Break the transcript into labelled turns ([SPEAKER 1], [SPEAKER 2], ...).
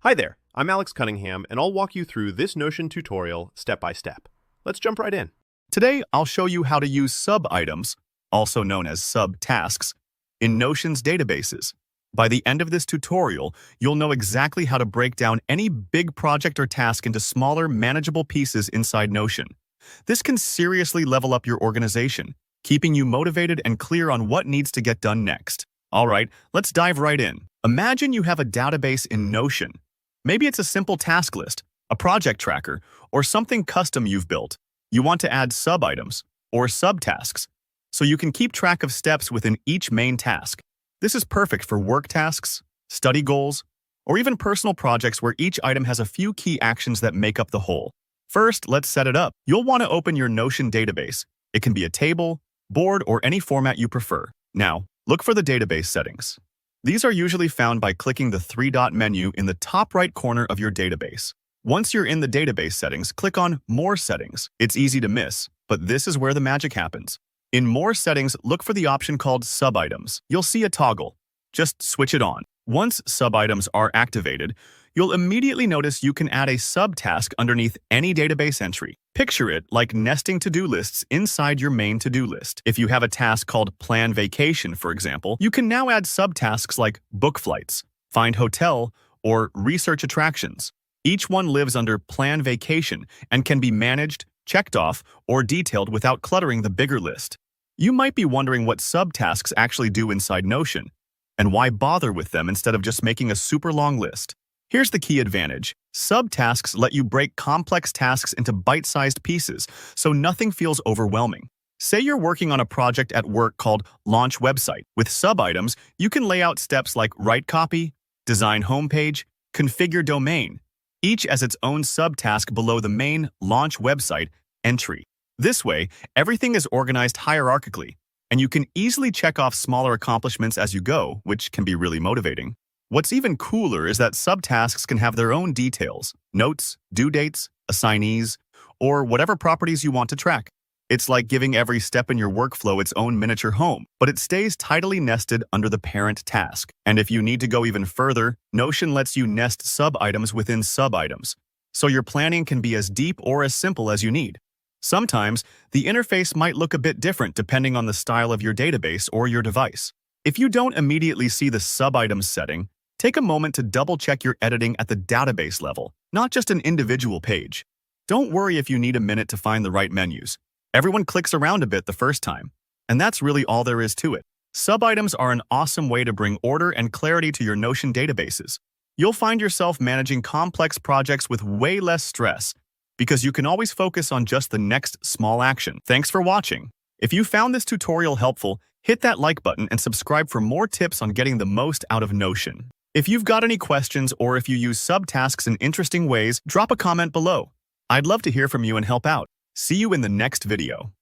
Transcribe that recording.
[SPEAKER 1] Hi there, I'm Alex Cunningham, and I'll walk you through this Notion tutorial step by step. Let's jump right in.
[SPEAKER 2] Today, I'll show you how to use sub-items, also known as sub-tasks, in Notion's databases. By the end of this tutorial, you'll know exactly how to break down any big project or task into smaller, manageable pieces inside Notion. This can seriously level up your organization, keeping you motivated and clear on what needs to get done next. All right, let's dive right in. Imagine you have a database in Notion. Maybe it's a simple task list, a project tracker, or something custom you've built. You want to add sub-items, or subtasks, so you can keep track of steps within each main task. This is perfect for work tasks, study goals, or even personal projects where each item has a few key actions that make up the whole. First, let's set it up. You'll want to open your Notion database. It can be a table, board, or any format you prefer. Now, look for the database settings. These are usually found by clicking the three-dot menu in the top right corner of your database. Once you're in the database settings, click on More Settings. It's easy to miss, but this is where the magic happens. In More Settings, look for the option called Sub-items. You'll see a toggle. Just switch it on. Once sub-items are activated, you'll immediately notice you can add a subtask underneath any database entry. Picture it like nesting to-do lists inside your main to-do list. If you have a task called Plan Vacation, for example, you can now add subtasks like Book Flights, Find Hotel, or Research Attractions. Each one lives under Plan Vacation and can be managed, checked off, or detailed without cluttering the bigger list. You might be wondering what subtasks actually do inside Notion, and why bother with them instead of just making a super long list. Here's the key advantage. Subtasks let you break complex tasks into bite-sized pieces, so nothing feels overwhelming. Say you're working on a project at work called Launch Website. With sub-items, you can lay out steps like write copy, design homepage, configure domain, each as its own subtask below the main Launch Website entry. This way, everything is organized hierarchically, and you can easily check off smaller accomplishments as you go, which can be really motivating. What's even cooler is that subtasks can have their own details, notes, due dates, assignees, or whatever properties you want to track. It's like giving every step in your workflow its own miniature home, but it stays tidily nested under the parent task. And if you need to go even further, Notion lets you nest sub-items within sub-items, so your planning can be as deep or as simple as you need. Sometimes, the interface might look a bit different depending on the style of your database or your device. If you don't immediately see the sub-items setting, take a moment to double-check your editing at the database level, not just an individual page. Don't worry if you need a minute to find the right menus. Everyone clicks around a bit the first time, and that's really all there is to it. Sub-items are an awesome way to bring order and clarity to your Notion databases. You'll find yourself managing complex projects with way less stress, because you can always focus on just the next small action. Thanks for watching. If you found this tutorial helpful, hit that like button and subscribe for more tips on getting the most out of Notion. If you've got any questions or if you use subtasks in interesting ways, drop a comment below. I'd love to hear from you and help out. See you in the next video.